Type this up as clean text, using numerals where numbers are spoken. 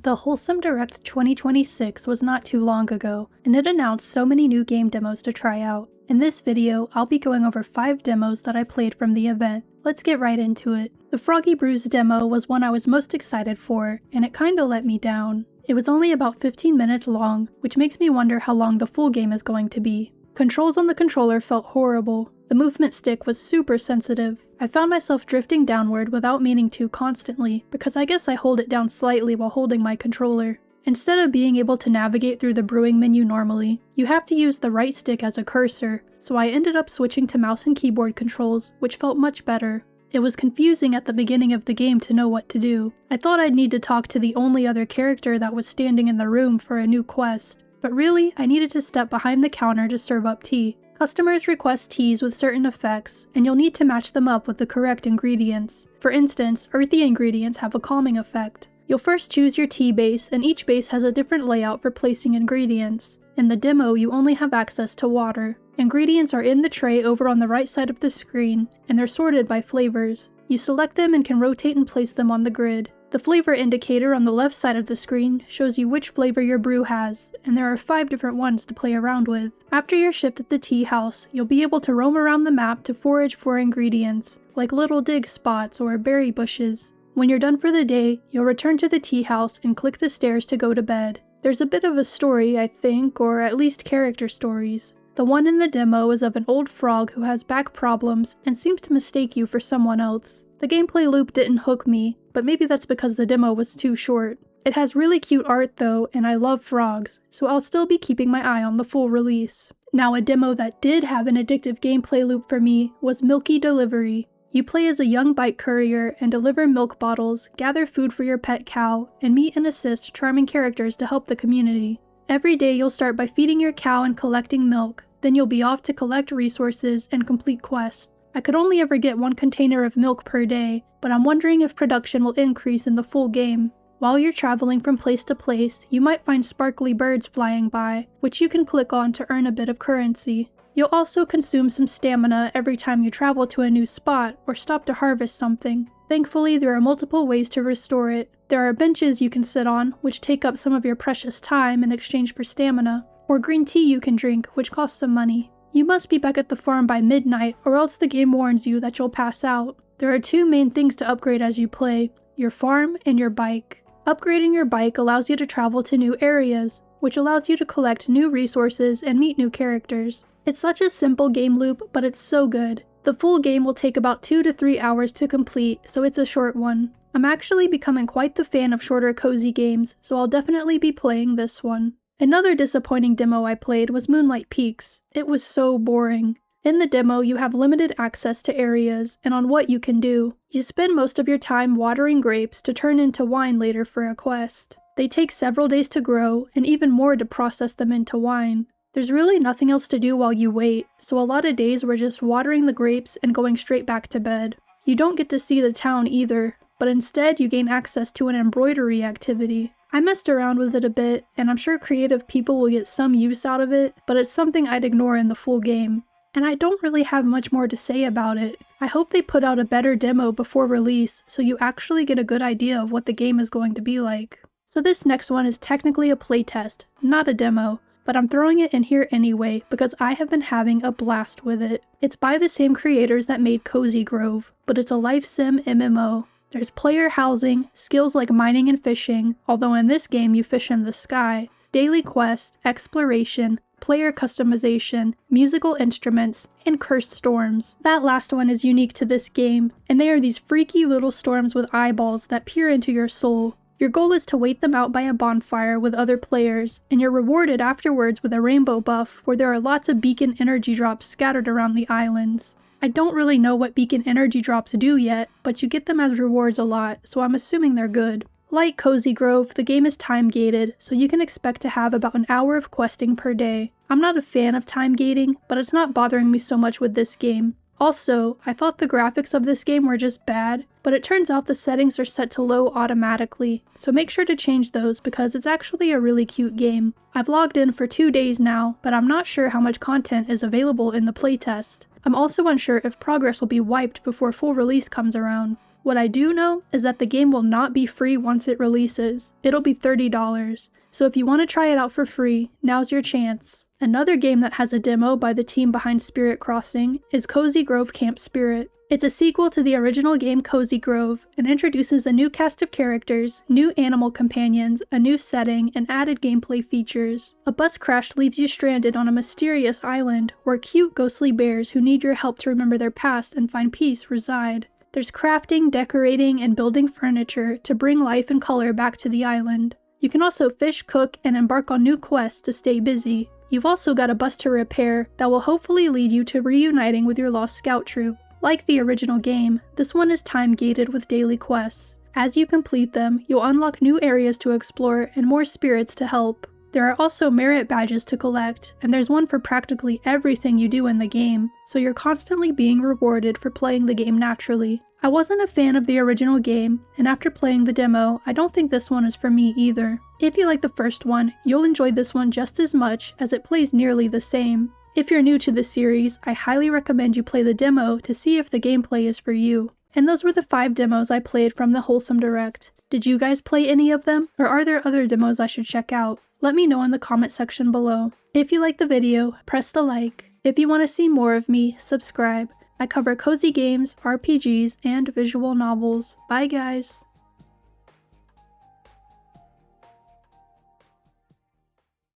The Wholesome Direct 2026 was not too long ago, and it announced so many new game demos to try out. In this video, I'll be going over 5 demos that I played from the event. Let's get right into it. The Froggy Brews demo was one I was most excited for, and it kinda let me down. It was only about 15 minutes long, which makes me wonder how long the full game is going to be. Controls on the controller felt horrible. The movement stick was super sensitive. I found myself drifting downward without meaning to constantly, because I guess I hold it down slightly while holding my controller. Instead of being able to navigate through the brewing menu normally, you have to use the right stick as a cursor, so I ended up switching to mouse and keyboard controls, which felt much better. It was confusing at the beginning of the game to know what to do. I thought I'd need to talk to the only other character that was standing in the room for a new quest, but really, I needed to step behind the counter to serve up tea. Customers request teas with certain effects, and you'll need to match them up with the correct ingredients. For instance, earthy ingredients have a calming effect. You'll first choose your tea base, and each base has a different layout for placing ingredients. In the demo, you only have access to water. Ingredients are in the tray over on the right side of the screen, and they're sorted by flavors. You select them and can rotate and place them on the grid. The flavor indicator on the left side of the screen shows you which flavor your brew has, and there are 5 different ones to play around with. After your shift at the tea house, you'll be able to roam around the map to forage for ingredients, like little dig spots or berry bushes. When you're done for the day, you'll return to the tea house and click the stairs to go to bed. There's a bit of a story, I think, or at least character stories. The one in the demo is of an old frog who has back problems and seems to mistake you for someone else. The gameplay loop didn't hook me, but maybe that's because the demo was too short. It has really cute art though, and I love frogs, so I'll still be keeping my eye on the full release. Now, a demo that did have an addictive gameplay loop for me was Milky Delivery. You play as a young bike courier and deliver milk bottles, gather food for your pet cow, and meet and assist charming characters to help the community. Every day you'll start by feeding your cow and collecting milk, then you'll be off to collect resources and complete quests. I could only ever get 1 container of milk per day, but I'm wondering if production will increase in the full game. While you're traveling from place to place, you might find sparkly birds flying by, which you can click on to earn a bit of currency. You'll also consume some stamina every time you travel to a new spot or stop to harvest something. Thankfully, there are multiple ways to restore it. There are benches you can sit on, which take up some of your precious time in exchange for stamina, or green tea you can drink, which costs some money. You must be back at the farm by midnight, or else the game warns you that you'll pass out. There are 2 main things to upgrade as you play: your farm and your bike. Upgrading your bike allows you to travel to new areas, which allows you to collect new resources and meet new characters. It's such a simple game loop, but it's so good. The full game will take about 2 to 3 hours to complete, so it's a short one. I'm actually becoming quite the fan of shorter cozy games, so I'll definitely be playing this one. Another disappointing demo I played was Moonlight Peaks. It was so boring. In the demo, you have limited access to areas and on what you can do. You spend most of your time watering grapes to turn into wine later for a quest. They take several days to grow, and even more to process them into wine. There's really nothing else to do while you wait, so a lot of days were just watering the grapes and going straight back to bed. You don't get to see the town either, but instead you gain access to an embroidery activity. I messed around with it a bit, and I'm sure creative people will get some use out of it, but it's something I'd ignore in the full game. And I don't really have much more to say about it. I hope they put out a better demo before release, so you actually get a good idea of what the game is going to be like. So this next one is technically a playtest, not a demo, but I'm throwing it in here anyway because I have been having a blast with it. It's by the same creators that made Cozy Grove, but it's a life sim MMO. There's player housing, skills like mining and fishing, although in this game you fish in the sky, daily quests, exploration, player customization, musical instruments, and cursed storms. That last one is unique to this game, and they are these freaky little storms with eyeballs that peer into your soul. Your goal is to wait them out by a bonfire with other players, and you're rewarded afterwards with a rainbow buff where there are lots of beacon energy drops scattered around the islands. I don't really know what beacon energy drops do yet, but you get them as rewards a lot, so I'm assuming they're good. Like Cozy Grove, the game is time-gated, so you can expect to have about an hour of questing per day. I'm not a fan of time gating, but it's not bothering me so much with this game. Also, I thought the graphics of this game were just bad, but it turns out the settings are set to low automatically, so make sure to change those because it's actually a really cute game. I've logged in for 2 days now, but I'm not sure how much content is available in the playtest. I'm also unsure if progress will be wiped before full release comes around. What I do know is that the game will not be free once it releases. It'll be $30. So if you want to try it out for free, now's your chance. Another game that has a demo by the team behind Spirit Crossing is Cozy Grove Camp Spirit. It's a sequel to the original game Cozy Grove and introduces a new cast of characters, new animal companions, a new setting, and added gameplay features. A bus crash leaves you stranded on a mysterious island where cute ghostly bears who need your help to remember their past and find peace reside. There's crafting, decorating, and building furniture to bring life and color back to the island. You can also fish, cook, and embark on new quests to stay busy. You've also got a bus to repair that will hopefully lead you to reuniting with your lost scout troop. Like the original game, this one is time-gated with daily quests. As you complete them, you'll unlock new areas to explore and more spirits to help. There are also merit badges to collect, and there's one for practically everything you do in the game, so you're constantly being rewarded for playing the game naturally. I wasn't a fan of the original game, and after playing the demo, I don't think this one is for me either. If you like the first one, you'll enjoy this one just as much as it plays nearly the same. If you're new to the series, I highly recommend you play the demo to see if the gameplay is for you. And those were the 5 demos I played from the Wholesome Direct. Did you guys play any of them, or are there other demos I should check out? Let me know in the comment section below. If you liked the video, press the like. If you want to see more of me, subscribe. I cover cozy games, RPGs, and visual novels. Bye guys!